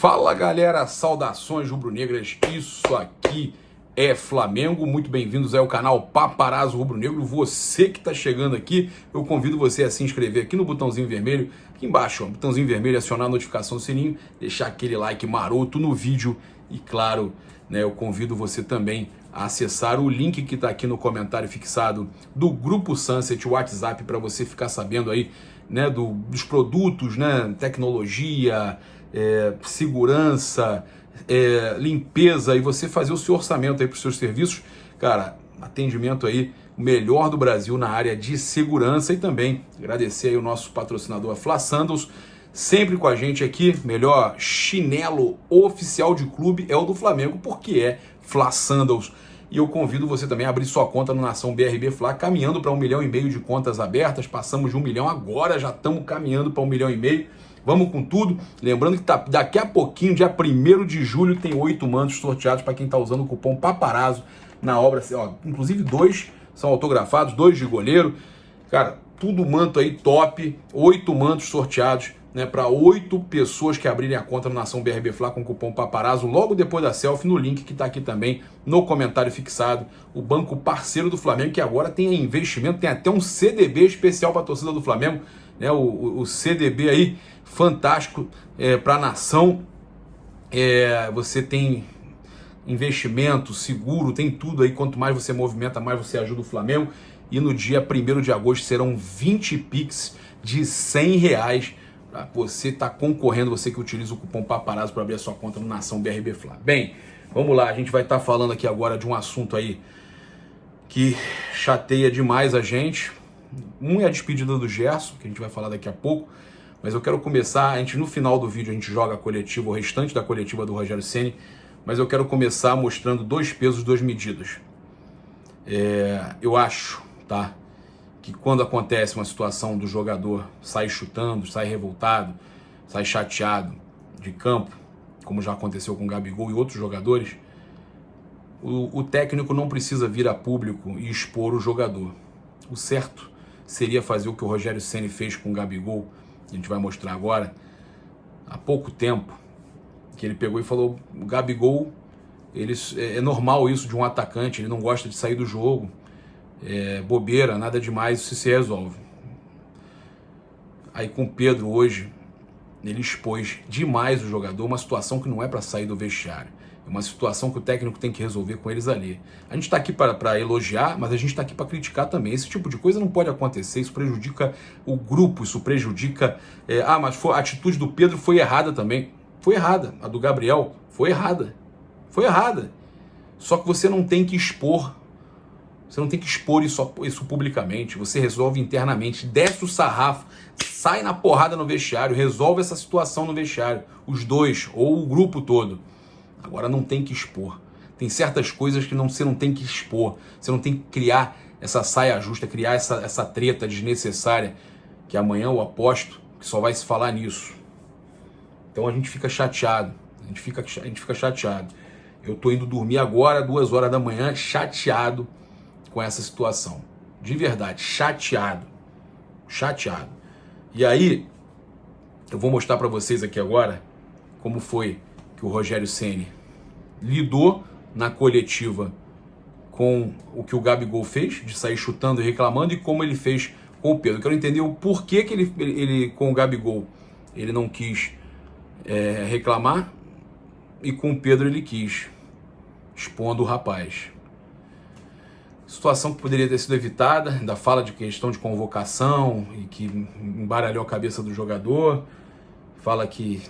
Fala galera, saudações rubro-negras, isso aqui é Flamengo, muito bem-vindos ao canal Paparazzo Rubro-Negro. Você que está chegando aqui, eu convido você a se inscrever aqui no botãozinho vermelho, aqui embaixo, ó, botãozinho vermelho, acionar a notificação do sininho, deixar aquele like maroto no vídeo e claro, né, eu convido você também a acessar o link que está aqui no comentário fixado do Grupo Sunset, o WhatsApp, para você ficar sabendo aí, né, dos produtos, né, tecnologia, segurança, limpeza, e você fazer o seu orçamento aí para os seus serviços. Cara, atendimento aí o melhor do Brasil na área de segurança. E também agradecer aí o nosso patrocinador a Fla Sandals, sempre com a gente aqui. Melhor chinelo oficial de clube é o do Flamengo, porque é Fla Sandals. E eu convido você também a abrir sua conta no Nação BRB Fla, caminhando para 1,5 milhão de contas abertas. Passamos de 1 milhão, agora já estamos caminhando para 1,5 milhão. Vamos com tudo. Lembrando que daqui a pouquinho, dia 1º de julho, tem 8 mantos sorteados para quem está usando o cupom Paparazzo na obra. Ó, inclusive 2 são autografados, 2 de goleiro. Cara, tudo manto aí top. 8 mantos sorteados, né, para 8 pessoas que abrirem a conta no Nação BRB Fla com o cupom Paparazzo logo depois da selfie, no link que está aqui também no comentário fixado. O banco parceiro do Flamengo, que agora tem investimento, tem até um CDB especial para a torcida do Flamengo, né, o CDB aí fantástico para a nação. Você tem investimento, seguro, tem tudo aí. Quanto mais você movimenta, mais você ajuda o Flamengo. E no dia 1º de agosto serão 20 Pix de R$100 para você estar concorrendo, você que utiliza o cupom Paparazzo para abrir a sua conta no Nação BRB Fla. Bem, vamos lá, a gente vai estar falando aqui agora de um assunto aí que chateia demais a gente. Um é a despedida do Gerson, que a gente vai falar daqui a pouco. Mas eu quero começar, no final do vídeo a gente joga a coletiva, o restante da coletiva do Rogério Ceni, mas eu quero começar mostrando 2 pesos, 2 medidas. Eu acho, tá, que quando acontece uma situação do jogador sai chutando, sai revoltado, sai chateado de campo, como já aconteceu com o Gabigol e outros jogadores, o técnico não precisa vir a público e expor o jogador. O certo seria fazer o que o Rogério Ceni fez com o Gabigol. A gente vai mostrar agora, há pouco tempo, que ele pegou e falou: o Gabigol, é normal isso de um atacante, ele não gosta de sair do jogo, bobeira, nada demais, isso se resolve. Aí com o Pedro hoje, ele expôs demais o jogador, uma situação que não é para sair do vestiário, é uma situação que o técnico tem que resolver com eles ali. A gente está aqui para elogiar, mas a gente está aqui para criticar também. Esse tipo de coisa não pode acontecer, isso prejudica o grupo, isso prejudica... mas a atitude do Pedro foi errada também. Foi errada. A do Gabriel foi errada. Foi errada. Só que você não tem que expor. Você não tem que expor isso publicamente. Você resolve internamente, desce o sarrafo, sai na porrada no vestiário, resolve essa situação no vestiário. Os dois, ou o grupo todo. Agora não tem que expor. Tem certas coisas que você não tem que expor. Você não tem que criar essa saia justa, criar essa treta desnecessária, que amanhã eu aposto que só vai se falar nisso. Então a gente fica chateado. A gente fica chateado. Eu tô indo dormir agora, 2 horas da manhã, chateado com essa situação. De verdade, chateado. Chateado. E aí, eu vou mostrar para vocês aqui agora como foi que o Rogério Ceni lidou na coletiva com o que o Gabigol fez, de sair chutando e reclamando, e como ele fez com o Pedro. Eu quero entender o porquê que ele com o Gabigol, ele não quis reclamar, e com o Pedro ele quis, expondo o rapaz. Situação que poderia ter sido evitada, ainda fala de questão de convocação, e que embaralhou a cabeça do jogador, fala que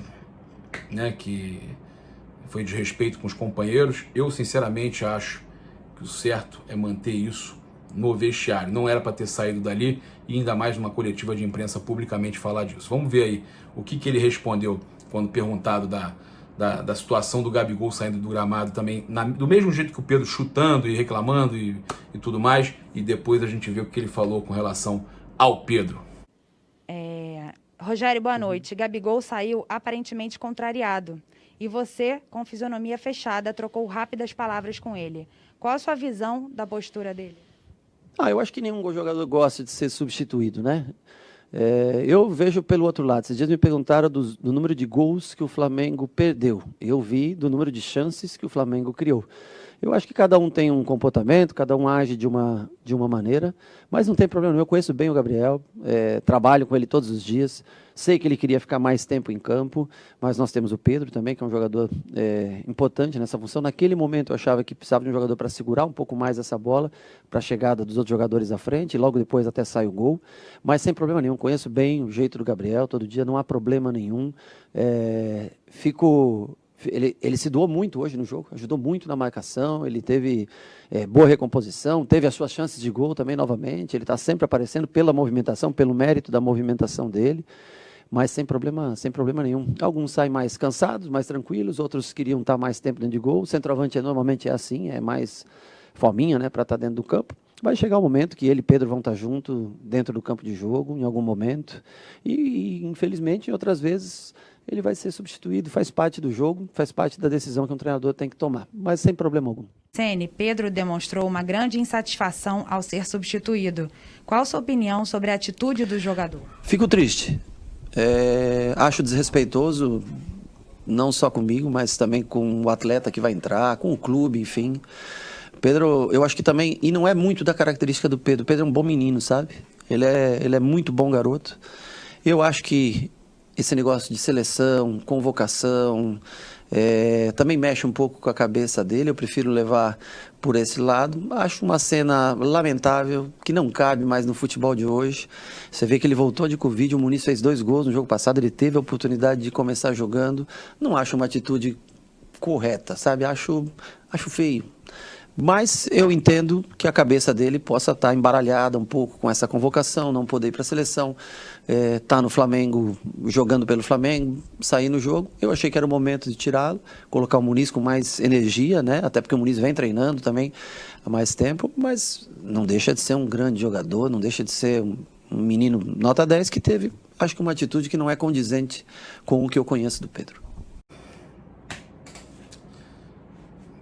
foi desrespeito com os companheiros. Eu sinceramente acho que o certo é manter isso no vestiário. Não era para ter saído dali, e ainda mais numa coletiva de imprensa publicamente falar disso. Vamos ver aí o que ele respondeu quando perguntado da situação do Gabigol saindo do gramado também, do mesmo jeito que o Pedro, chutando e reclamando e tudo mais, e depois a gente vê o que ele falou com relação ao Pedro. Rogério, boa noite. Gabigol saiu aparentemente contrariado e você, com fisionomia fechada, trocou rápidas palavras com ele. Qual a sua visão da postura dele? Eu acho que nenhum jogador gosta de ser substituído, né? Eu vejo pelo outro lado. Esses dias me perguntaram do número de gols que o Flamengo perdeu. Eu vi do número de chances que o Flamengo criou. Eu acho que cada um tem um comportamento, cada um age de uma maneira, mas não tem problema. Eu conheço bem o Gabriel, trabalho com ele todos os dias, sei que ele queria ficar mais tempo em campo, mas nós temos o Pedro também, que é um jogador importante nessa função. Naquele momento eu achava que precisava de um jogador para segurar um pouco mais essa bola, para a chegada dos outros jogadores à frente, e logo depois até sai o gol, mas sem problema nenhum. Conheço bem o jeito do Gabriel, todo dia não há problema nenhum. Ele se doou muito hoje no jogo, ajudou muito na marcação, ele teve boa recomposição, teve as suas chances de gol também novamente, ele está sempre aparecendo pela movimentação, pelo mérito da movimentação dele, mas sem problema nenhum. Alguns saem mais cansados, mais tranquilos, outros queriam estar mais tempo dentro de gol. O centroavante normalmente é assim, é mais fominha, né, para estar dentro do campo. Vai chegar o momento que ele e Pedro vão estar juntos dentro do campo de jogo, em algum momento, e infelizmente, outras vezes, ele vai ser substituído, faz parte do jogo, faz parte da decisão que um treinador tem que tomar, mas sem problema algum. Ceni, Pedro demonstrou uma grande insatisfação ao ser substituído. Qual a sua opinião sobre a atitude do jogador? Fico triste. Acho desrespeitoso, não só comigo, mas também com o atleta que vai entrar, com o clube, enfim. Pedro, eu acho que também, e não é muito da característica do Pedro, o Pedro é um bom menino, sabe? Ele é muito bom garoto. Eu acho que esse negócio de seleção, convocação, também mexe um pouco com a cabeça dele. Eu prefiro levar por esse lado. Acho uma cena lamentável, que não cabe mais no futebol de hoje. Você vê que ele voltou de Covid, o Muniz fez 2 gols no jogo passado, ele teve a oportunidade de começar jogando. Não acho uma atitude correta, sabe? Acho feio. Mas eu entendo que a cabeça dele possa estar embaralhada um pouco com essa convocação, não poder ir para a seleção, tá no Flamengo, jogando pelo Flamengo, sair no jogo. Eu achei que era o momento de tirá-lo, colocar o Muniz com mais energia, né? Até porque o Muniz vem treinando também há mais tempo, mas não deixa de ser um grande jogador, não deixa de ser um menino nota 10 que teve, acho que uma atitude que não é condizente com o que eu conheço do Pedro.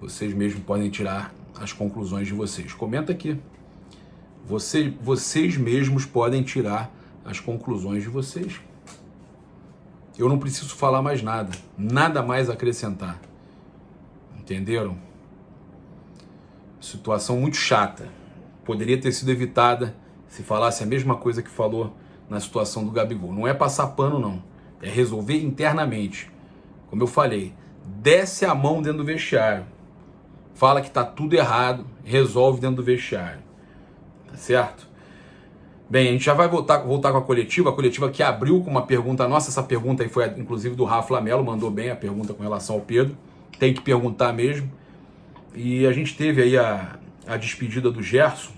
Vocês mesmos podem tirar as conclusões de vocês. Comenta aqui. Vocês mesmos podem tirar as conclusões de vocês. Eu não preciso falar mais nada. Nada mais acrescentar. Entenderam? Situação muito chata. Poderia ter sido evitada se falasse a mesma coisa que falou na situação do Gabigol. Não é passar pano, não. É resolver internamente. Como eu falei, desce a mão dentro do vestiário. Fala que tá tudo errado, resolve dentro do vestiário. Tá certo? Bem, a gente já vai voltar com a coletiva que abriu com uma pergunta nossa. Essa pergunta aí foi inclusive do Rafa Lamelo, mandou bem a pergunta com relação ao Pedro. Tem que perguntar mesmo. E a gente teve aí a despedida do Gerson.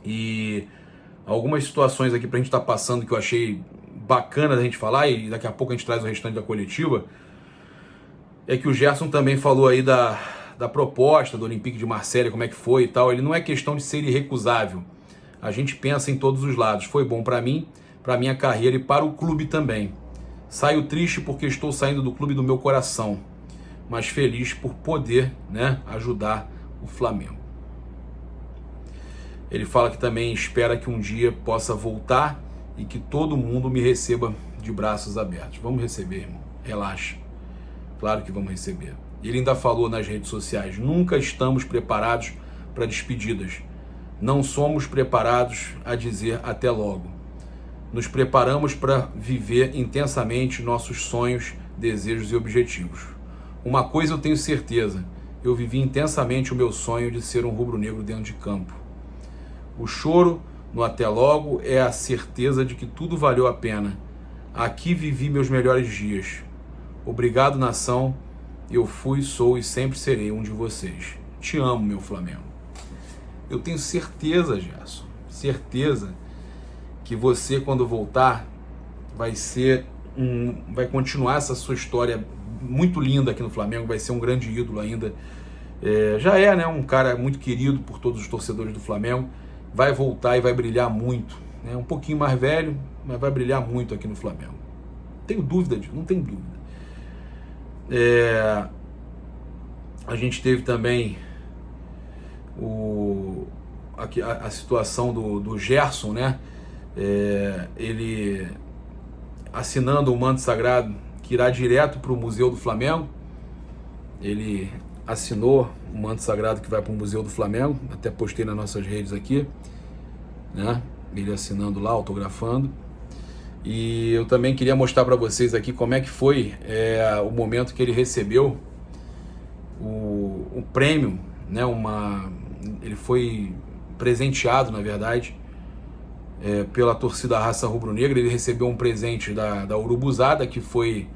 E algumas situações aqui pra gente estar passando que eu achei bacana da gente falar, e daqui a pouco a gente traz o restante da coletiva. É que o Gerson também falou aí da proposta do Olympique de Marselha, como é que foi e tal. Ele não é questão de ser irrecusável. A gente pensa em todos os lados. Foi bom para mim, para minha carreira e para o clube também. Saio triste porque estou saindo do clube do meu coração, mas feliz por poder, né, ajudar o Flamengo. Ele fala que também espera que um dia possa voltar e que todo mundo me receba de braços abertos. Vamos receber, irmão. Relaxa. Claro que vamos receber. E ele ainda falou nas redes sociais: nunca estamos preparados para despedidas. Não somos preparados a dizer até logo. Nos preparamos para viver intensamente nossos sonhos, desejos e objetivos. Uma coisa eu tenho certeza: eu vivi intensamente o meu sonho de ser um rubro-negro dentro de campo. O choro no até logo é a certeza de que tudo valeu a pena. Aqui vivi meus melhores dias. Obrigado, nação. Eu fui, sou e sempre serei um de vocês. Te amo, meu Flamengo. Eu tenho certeza, Gerson, certeza que você, quando voltar, vai continuar essa sua história muito linda aqui no Flamengo, vai ser um grande ídolo ainda. Já é, né, um cara muito querido por todos os torcedores do Flamengo. Vai voltar e vai brilhar muito. Né? Um pouquinho mais velho, mas vai brilhar muito aqui no Flamengo. Tenho dúvida disso, não tenho dúvida. A gente teve também a situação do Gerson, né? ele assinando o manto sagrado que irá direto para o Museu do Flamengo. Ele assinou o manto sagrado que vai para o Museu do Flamengo, até postei nas nossas redes aqui, né? Ele assinando lá, autografando. E eu também queria mostrar para vocês aqui como é que foi o momento que ele recebeu o prêmio, né? Ele foi presenteado, na verdade, pela torcida Raça Rubro-Negra. Ele recebeu um presente da Urubuzada, que foi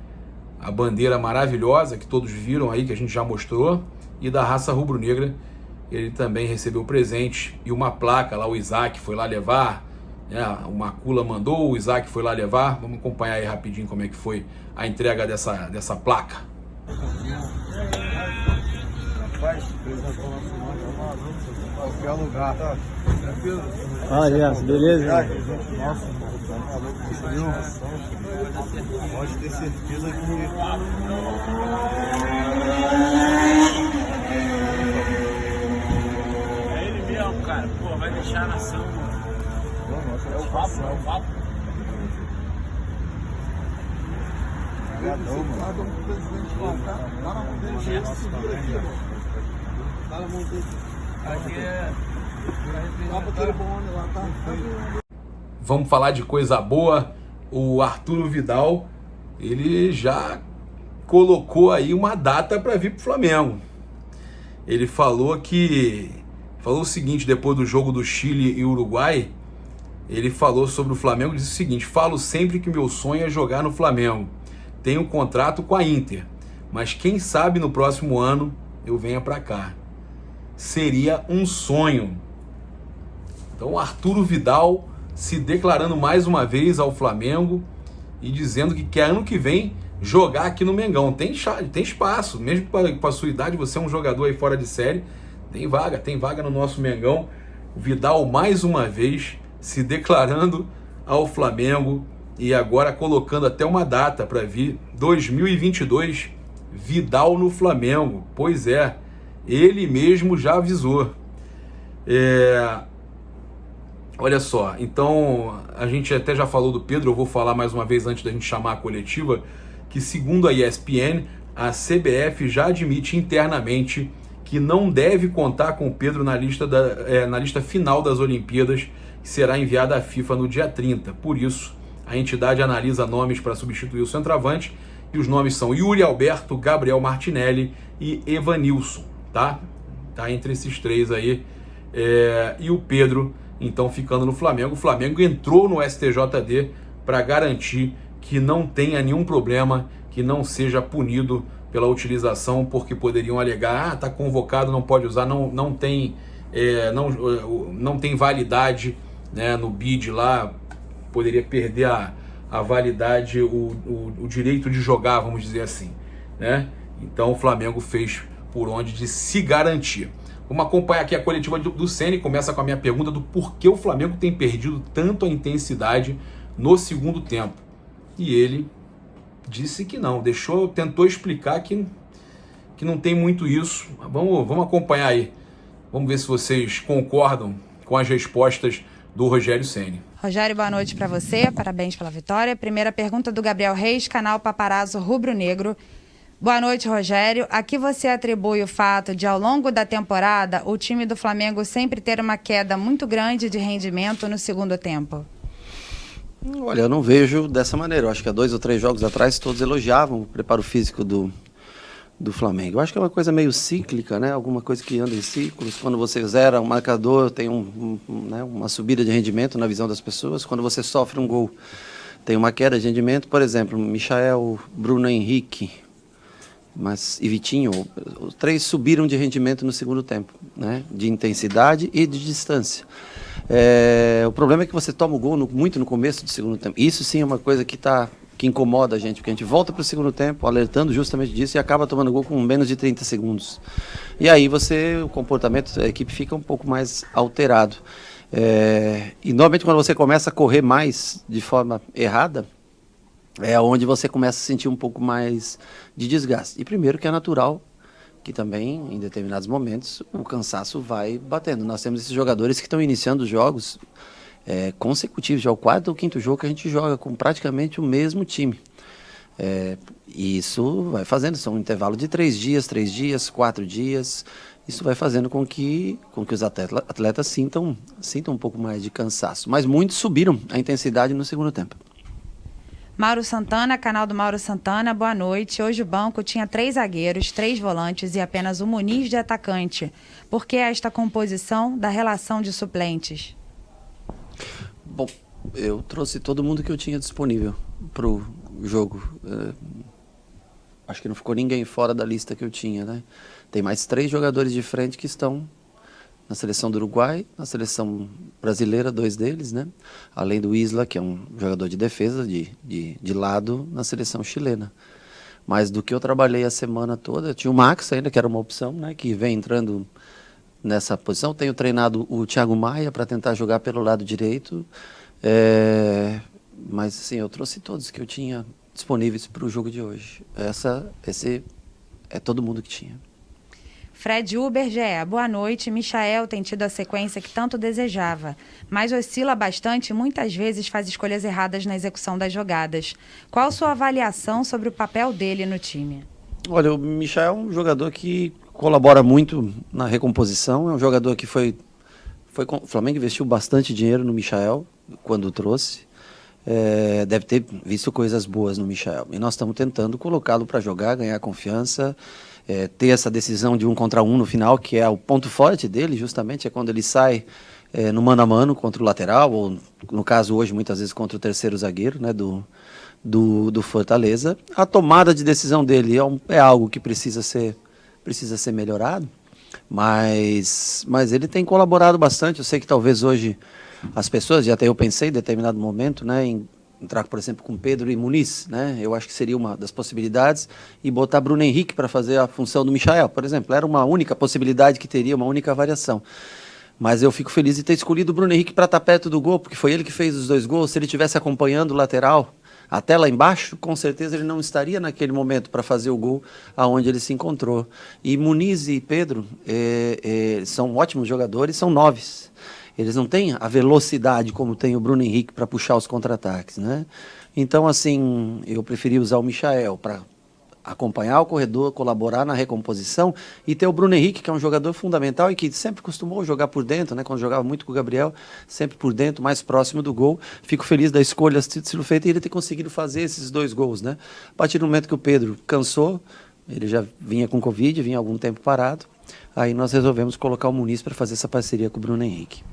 a bandeira maravilhosa que todos viram aí, que a gente já mostrou, e da Raça Rubro-Negra ele também recebeu presente e uma placa lá. O Isaac foi lá levar, o Macula mandou, o Isaac foi lá levar. Vamos acompanhar aí rapidinho como é que foi a entrega dessa placa. Qualquer lugar, tá? Aliás, beleza? Nossa, pode ter certeza que É ele mesmo, cara. Pô, vai deixar a nação, mano. é o papo, é o papo. Obrigadão, mano. Vamos falar de coisa boa. O Arturo Vidal, ele já colocou aí uma data para vir pro Flamengo. Ele falou o seguinte, depois do jogo do Chile e Uruguai, ele falou sobre o Flamengo, disse o seguinte: falo sempre que meu sonho é jogar no Flamengo. Tenho um contrato com a Inter, mas quem sabe no próximo ano eu venha para cá. Seria um sonho. Então, Arturo Vidal se declarando mais uma vez ao Flamengo e dizendo que quer ano que vem jogar aqui no Mengão. Tem espaço, mesmo com a sua idade, você é um jogador aí fora de série, tem vaga no nosso Mengão. O Vidal mais uma vez se declarando ao Flamengo e agora colocando até uma data para vir, 2022, Vidal no Flamengo. Pois é, ele mesmo já avisou. Olha só, então a gente até já falou do Pedro, eu vou falar mais uma vez antes da gente chamar a coletiva, que segundo a ESPN, a CBF já admite internamente que não deve contar com o Pedro na lista final das Olimpíadas, que será enviada à FIFA no dia 30. Por isso, a entidade analisa nomes para substituir o centroavante, e os nomes são Yuri Alberto, Gabriel Martinelli e Evanilson, tá? Tá entre esses três aí. E o Pedro, então, ficando no Flamengo. O Flamengo entrou no STJD para garantir que não tenha nenhum problema, que não seja punido pela utilização, porque poderiam alegar, tá convocado, não pode usar, não tem validade, né, no bid lá, poderia perder a validade, o direito de jogar, vamos dizer assim, né? Então o Flamengo fez por onde de se garantir. Vamos acompanhar aqui a coletiva do Ceni. Começa com a minha pergunta do porquê o Flamengo tem perdido tanto a intensidade no segundo tempo. E ele disse que não, tentou explicar que não tem muito isso. Vamos acompanhar aí. Vamos ver se vocês concordam com as respostas do Rogério Ceni. Rogério, boa noite para você, parabéns pela vitória. Primeira pergunta do Gabriel Reis, canal Paparazzo Rubro Negro. Boa noite, Rogério. A que você atribui o fato de, ao longo da temporada, o time do Flamengo sempre ter uma queda muito grande de rendimento no segundo tempo? Olha, eu não vejo dessa maneira. Eu acho que há 2 ou 3 jogos atrás todos elogiavam o preparo físico do Flamengo. Eu acho que é uma coisa meio cíclica, né? Alguma coisa que anda em ciclos. Quando você zera um marcador, tem uma subida de rendimento na visão das pessoas. Quando você sofre um gol, tem uma queda de rendimento. Por exemplo, Michael, Bruno Henrique, e Vitinho, os 3 subiram de rendimento no segundo tempo, né? De intensidade e de distância. O problema é que você toma o gol muito no começo do segundo tempo. Isso sim é uma coisa que incomoda a gente, porque a gente volta para o segundo tempo alertando justamente disso e acaba tomando gol com menos de 30 segundos. E aí o comportamento da equipe fica um pouco mais alterado. E normalmente quando você começa a correr mais de forma errada, é onde você começa a sentir um pouco mais de desgaste. E primeiro que é natural que também, em determinados momentos, o cansaço vai batendo. Nós temos esses jogadores que estão iniciando os jogos consecutivos, já é o 4º ou 5º jogo que a gente joga com praticamente o mesmo time. E isso vai fazendo, são um intervalo de 3 dias, 4 dias. Isso vai fazendo com que os atletas sintam um pouco mais de cansaço. Mas muitos subiram a intensidade no segundo tempo. Mauro Santana, canal do Mauro Santana, boa noite. Hoje o banco tinha 3 zagueiros, 3 volantes e apenas o Muniz de atacante. Por que esta composição da relação de suplentes? Bom, eu trouxe todo mundo que eu tinha disponível para o jogo. Acho que não ficou ninguém fora da lista que eu tinha, né? Tem mais 3 jogadores de frente que estão na seleção do Uruguai, na seleção brasileira, 2 deles, né? Além do Isla, que é um jogador de defesa, de lado, na seleção chilena. Mas do que eu trabalhei a semana toda, tinha o Max ainda, que era uma opção, né? Que vem entrando nessa posição. Tenho treinado o Thiago Maia para tentar jogar pelo lado direito. Mas, assim, eu trouxe todos que eu tinha disponíveis para o jogo de hoje. Esse é todo mundo que tinha. Fred Uber, GE. Boa noite. Michael tem tido a sequência que tanto desejava, mas oscila bastante e muitas vezes faz escolhas erradas na execução das jogadas. Qual sua avaliação sobre o papel dele no time? Olha, o Michael é um jogador que colabora muito na recomposição, é um jogador que o Flamengo investiu bastante dinheiro no Michael quando o trouxe. Deve ter visto coisas boas no Michael. E nós estamos tentando colocá-lo para jogar, ganhar confiança, ter essa decisão de 1 contra 1 no final, que é o ponto forte dele, justamente, é quando ele sai no mano a mano contra o lateral, ou no caso hoje, muitas vezes, contra o terceiro zagueiro, né, do Fortaleza. A tomada de decisão dele é algo que precisa ser melhorado, mas ele tem colaborado bastante. Eu sei que talvez hoje as pessoas, e até eu pensei em determinado momento, né, em entrar, por exemplo, com Pedro e Muniz, né? Eu acho que seria uma das possibilidades, e botar Bruno Henrique para fazer a função do Michael, por exemplo. Era uma única possibilidade que teria, uma única variação. Mas eu fico feliz de ter escolhido o Bruno Henrique para estar perto do gol, porque foi ele que fez os 2 gols. Se ele estivesse acompanhando o lateral até lá embaixo, com certeza ele não estaria naquele momento para fazer o gol aonde ele se encontrou. E Muniz e Pedro são ótimos jogadores, são 9s. Eles não têm a velocidade como tem o Bruno Henrique para puxar os contra-ataques, né? Então, assim, eu preferi usar o Michael para acompanhar o corredor, colaborar na recomposição, e ter o Bruno Henrique, que é um jogador fundamental e que sempre costumou jogar por dentro, né? Quando jogava muito com o Gabriel, sempre por dentro, mais próximo do gol. Fico feliz da escolha ter sido feita e ele ter conseguido fazer esses 2 gols, né? A partir do momento que o Pedro cansou, ele já vinha com Covid, vinha há algum tempo parado, aí nós resolvemos colocar o Muniz para fazer essa parceria com o Bruno Henrique.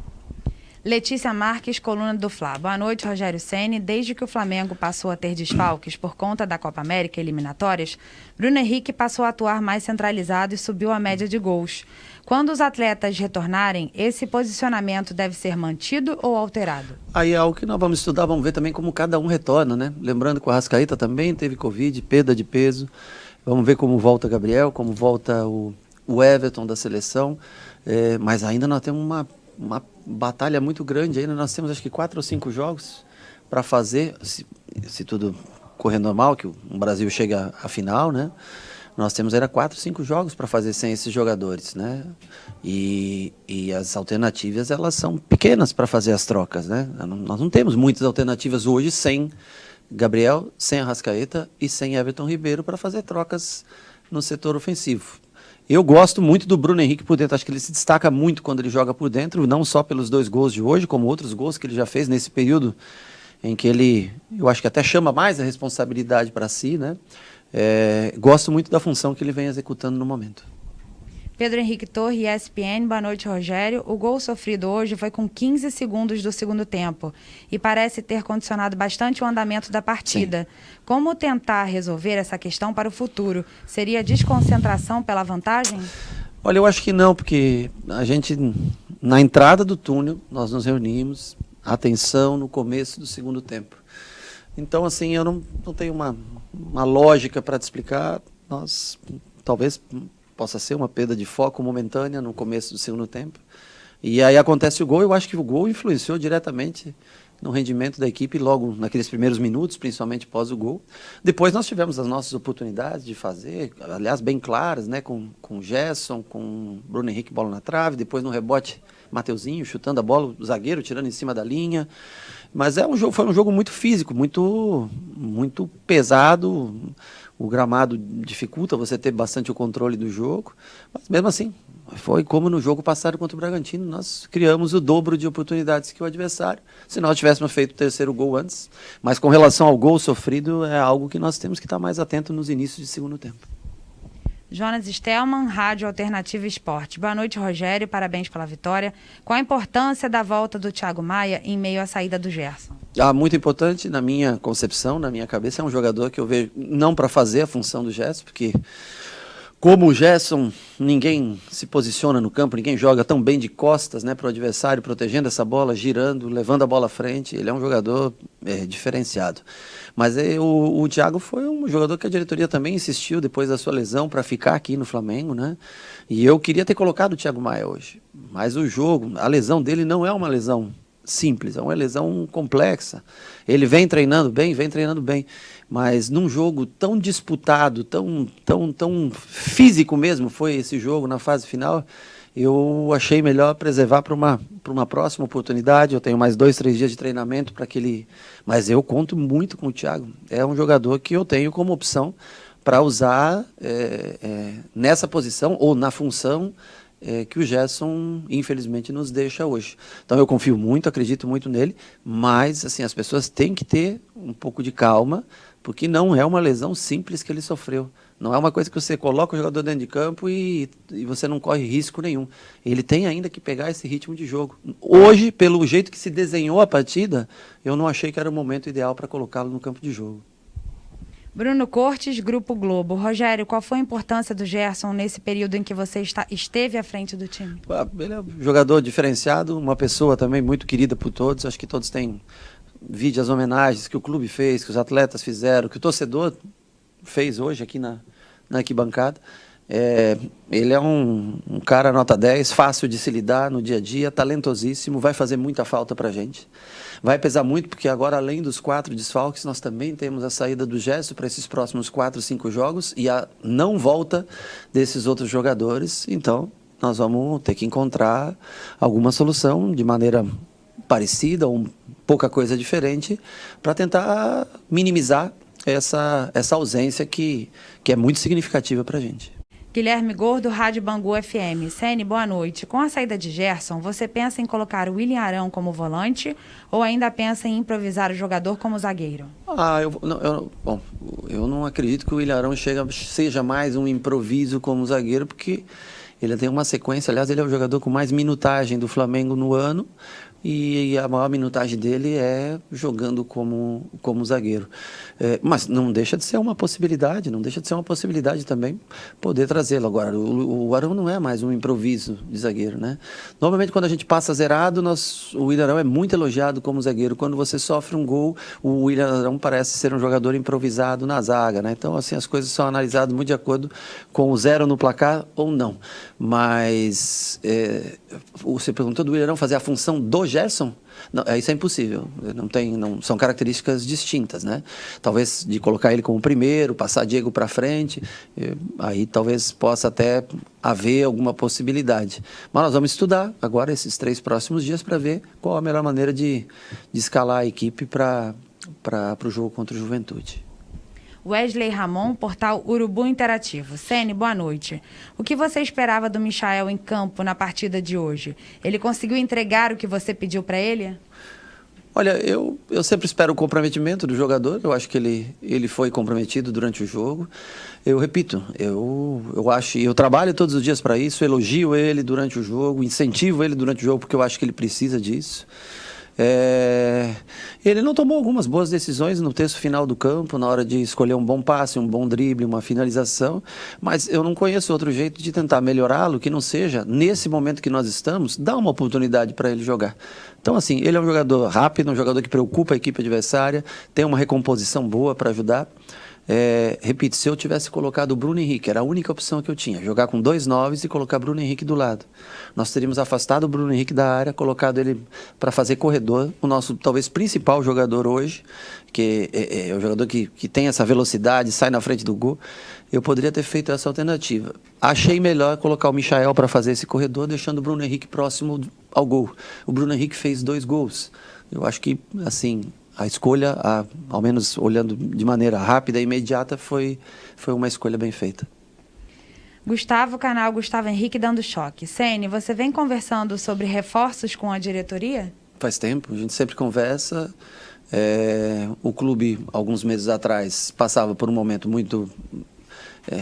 Letícia Marques, coluna do Fla. Boa noite, Rogério Ceni. Desde que o Flamengo passou a ter desfalques por conta da Copa América e eliminatórias, Bruno Henrique passou a atuar mais centralizado e subiu a média de gols. Quando os atletas retornarem, esse posicionamento deve ser mantido ou alterado? Aí é algo que nós vamos estudar, vamos ver também como cada um retorna, né? Lembrando que o Arrascaeta também teve Covid, perda de peso. Vamos ver como volta Gabriel, como volta o Everton da seleção. Mas ainda nós temos uma batalha muito grande ainda. Nós temos acho que 4 ou 5 jogos para fazer, se tudo correr normal, que o Brasil chega à final, né? Nós temos 4 ou 5 jogos para fazer sem esses jogadores, né? E as alternativas, elas são pequenas para fazer as trocas, né? Nós não temos muitas alternativas hoje sem Gabriel, sem Arrascaeta e sem Everton Ribeiro para fazer trocas no setor ofensivo. Eu gosto muito do Bruno Henrique por dentro, acho que ele se destaca muito quando ele joga por dentro, não só pelos 2 gols de hoje, como outros gols que ele já fez nesse período em que ele, eu acho que até chama mais a responsabilidade para si, né? Gosto muito da função que ele vem executando no momento. Pedro Henrique Torre, ESPN, boa noite, Rogério. O gol sofrido hoje foi com 15 segundos do segundo tempo e parece ter condicionado bastante o andamento da partida. Sim. Como tentar resolver essa questão para o futuro? Seria desconcentração pela vantagem? Olha, eu acho que não, porque a gente, na entrada do túnel, nós nos reunimos, atenção no começo do segundo tempo. Então, assim, eu não tenho uma lógica para te explicar. Nós, talvez possa ser uma perda de foco momentânea no começo do segundo tempo. E aí acontece o gol, eu acho que o gol influenciou diretamente no rendimento da equipe logo naqueles primeiros minutos, principalmente pós o gol. Depois nós tivemos as nossas oportunidades de fazer, aliás, bem claras, né, com o Gerson, com o Bruno Henrique, bola na trave, depois no rebote Mateuzinho chutando a bola, o zagueiro tirando em cima da linha. Mas foi um jogo muito físico, muito pesado. O gramado dificulta você ter bastante o controle do jogo. Mas mesmo assim, foi como no jogo passado contra o Bragantino. Nós criamos o dobro de oportunidades que o adversário, se nós tivéssemos feito o terceiro gol antes. Mas com relação ao gol sofrido, é algo que nós temos que estar mais atentos nos inícios de segundo tempo. Jonas Stelman, Rádio Alternativa Esporte. Boa noite, Rogério. Parabéns pela vitória. Qual a importância da volta do Thiago Maia em meio à saída do Gerson? Muito importante na minha concepção, na minha cabeça. É um jogador que eu vejo não para fazer a função do Gerson, porque como o Gerson, ninguém se posiciona no campo, ninguém joga tão bem de costas, né, para o adversário, protegendo essa bola, girando, levando a bola à frente. Ele é um jogador diferenciado. Mas o Thiago foi um jogador que a diretoria também insistiu depois da sua lesão para ficar aqui no Flamengo, né? E eu queria ter colocado o Thiago Maia hoje. Mas o jogo, a lesão dele não é uma lesão simples, é uma lesão complexa. Ele vem treinando bem, mas num jogo tão disputado, tão físico mesmo foi esse jogo na fase final, eu achei melhor preservar para uma próxima oportunidade. Eu tenho mais 2, 3 dias de treinamento para que ele... Mas eu conto muito com o Thiago. É um jogador que eu tenho como opção para usar nessa posição ou na função que o Gerson, infelizmente, nos deixa hoje. Então eu confio muito, acredito muito nele, mas assim, as pessoas têm que ter um pouco de calma, porque não é uma lesão simples que ele sofreu. Não é uma coisa que você coloca o jogador dentro de campo e você não corre risco nenhum. Ele tem ainda que pegar esse ritmo de jogo. Hoje, pelo jeito que se desenhou a partida, eu não achei que era o momento ideal para colocá-lo no campo de jogo. Bruno Cortes, Grupo Globo. Rogério, qual foi a importância do Gerson nesse período em que você esteve à frente do time? Ele é um jogador diferenciado, uma pessoa também muito querida por todos. Acho que todos têm vídeo as homenagens que o clube fez, que os atletas fizeram, que o torcedor fez hoje aqui na arquibancada. Ele é um cara nota 10, fácil de se lidar no dia a dia, talentosíssimo, vai fazer muita falta pra gente. Vai pesar muito, porque agora, além dos 4 desfalques, nós também temos a saída do Gerson para esses próximos 4, 5 jogos e a não volta desses outros jogadores. Então, nós vamos ter que encontrar alguma solução de maneira parecida ou pouca coisa diferente para tentar minimizar essa ausência que é muito significativa para a gente. Guilherme Gordo, Rádio Bangu FM. Sene, boa noite. Com a saída de Gerson, você pensa em colocar o William Arão como volante ou ainda pensa em improvisar o jogador como zagueiro? Eu não acredito que o William Arão seja mais um improviso como zagueiro, porque ele tem uma sequência. Aliás, ele é o jogador com mais minutagem do Flamengo no ano. E a maior minutagem dele é jogando como zagueiro. Mas não deixa de ser uma possibilidade, também poder trazê-lo. Agora, o Arão não é mais um improviso de zagueiro, né? Normalmente, quando a gente passa zerado, o William Arão é muito elogiado como zagueiro. Quando você sofre um gol, o William Arão parece ser um jogador improvisado na zaga, né? Então, assim, as coisas são analisadas muito de acordo com o 0 no placar ou não. Mas você perguntou do William Arão fazer a função do Gerson? Não, isso é impossível. São características distintas, né? Talvez de colocar ele como primeiro, passar Diego para frente, aí talvez possa até haver alguma possibilidade. Mas nós vamos estudar agora esses 3 próximos dias para ver qual a melhor maneira de escalar a equipe para o jogo contra o Juventude. Wesley Ramon, portal Urubu Interativo. Sene, boa noite. O que você esperava do Michael em campo na partida de hoje? Ele conseguiu entregar o que você pediu para ele? Olha, eu sempre espero o comprometimento do jogador. Eu acho que ele foi comprometido durante o jogo. Eu repito, eu acho, eu trabalho todos os dias para isso, elogio ele durante o jogo, incentivo ele durante o jogo, porque eu acho que ele precisa disso. Ele não tomou algumas boas decisões no terço final do campo, na hora de escolher um bom passe, um bom drible, uma finalização, mas eu não conheço outro jeito de tentar melhorá-lo que não seja, nesse momento que nós estamos, dar uma oportunidade para ele jogar. Então, assim, ele é um jogador rápido, um jogador que preocupa a equipe adversária, tem uma recomposição boa para ajudar. Repito, se eu tivesse colocado o Bruno Henrique, era a única opção que eu tinha, jogar com 2 9s e colocar Bruno Henrique do lado. Nós teríamos afastado o Bruno Henrique da área, colocado ele para fazer corredor, o nosso talvez principal jogador hoje, que é o jogador que tem essa velocidade, sai na frente do gol. Eu poderia ter feito essa alternativa. Achei melhor colocar o Michael para fazer esse corredor, deixando o Bruno Henrique próximo ao gol. O Bruno Henrique fez 2 gols. Eu acho que, assim, a escolha, ao menos olhando de maneira rápida e imediata, foi uma escolha bem feita. Gustavo, canal Gustavo Henrique dando choque. Ceni, você vem conversando sobre reforços com a diretoria? Faz tempo, a gente sempre conversa. O clube, alguns meses atrás, passava por um momento muito,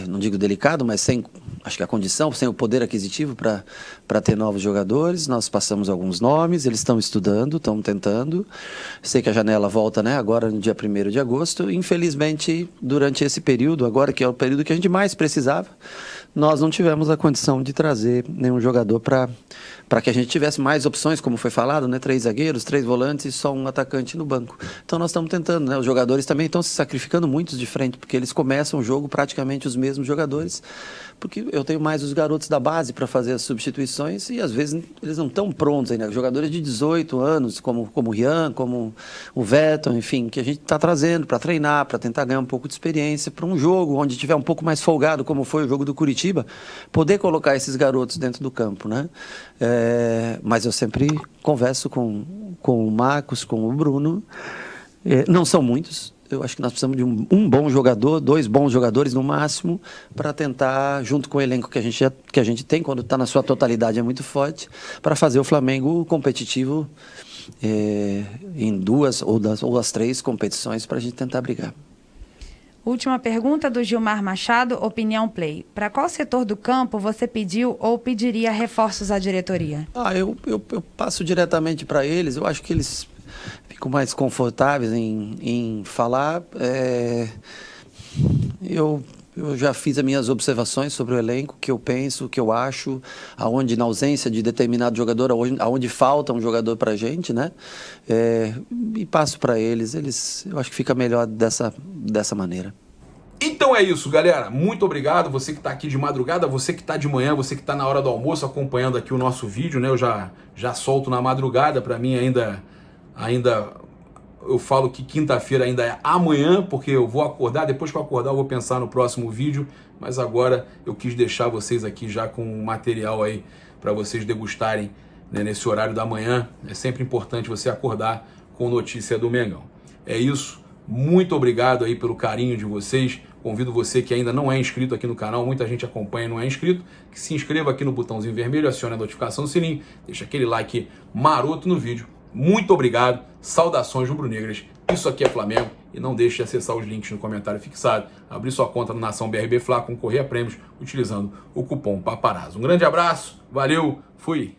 não digo delicado, mas sem, acho que a condição, sem o poder aquisitivo para ter novos jogadores. Nós passamos alguns nomes, eles estão estudando, estão tentando. Sei que a janela volta, né, agora no dia 1º de agosto. Infelizmente, durante esse período, agora que é o período que a gente mais precisava, nós não tivemos a condição de trazer nenhum jogador para que a gente tivesse mais opções, como foi falado, né? 3 zagueiros, 3 volantes e só um atacante no banco. Então nós estamos tentando, né? Os jogadores também estão se sacrificando muitos de frente, porque eles começam o jogo praticamente os mesmos jogadores, porque eu tenho mais os garotos da base para fazer as substituições e às vezes eles não estão prontos ainda. Jogadores de 18 anos, como o Rian, como o Vetton, enfim, que a gente está trazendo para treinar, para tentar ganhar um pouco de experiência, para um jogo onde tiver um pouco mais folgado, como foi o jogo do Curitiba, poder colocar esses garotos dentro do campo, né? Mas eu sempre converso com o Marcos, com o Bruno. Não são muitos. Eu acho que nós precisamos de um bom jogador, 2 bons jogadores no máximo, para tentar, junto com o elenco que a gente tem, quando está na sua totalidade é muito forte, para fazer o Flamengo competitivo em 2 ou as 3 competições para a gente tentar brigar. Última pergunta do Gilmar Machado, Opinião Play. Para qual setor do campo você pediu ou pediria reforços à diretoria? Eu passo diretamente para eles. Eu acho que eles ficam mais confortáveis em falar. Eu já fiz as minhas observações sobre o elenco, o que eu penso, o que eu acho, aonde na ausência de determinado jogador, aonde falta um jogador para a gente, né? E passo para eles. Eu acho que fica melhor dessa maneira. Então é isso, galera. Muito obrigado. Você que está aqui de madrugada, você que está de manhã, você que está na hora do almoço acompanhando aqui o nosso vídeo, né? Eu já solto na madrugada. Para mim ainda eu falo que quinta-feira ainda é amanhã, porque eu vou acordar, depois que eu acordar eu vou pensar no próximo vídeo, mas agora eu quis deixar vocês aqui já com um material aí para vocês degustarem, né, nesse horário da manhã. É sempre importante você acordar com notícia do Mengão. É isso, muito obrigado aí pelo carinho de vocês. Convido você que ainda não é inscrito aqui no canal, muita gente acompanha e não é inscrito, que se inscreva aqui no botãozinho vermelho, acione a notificação do sininho, deixa aquele like maroto no vídeo. Muito obrigado, saudações rubro-negras, isso aqui é Flamengo e não deixe de acessar os links no comentário fixado, abrir sua conta no Nação BRB Fla, concorrer a prêmios utilizando o cupom PAPARAZZO. Um grande abraço, valeu, fui!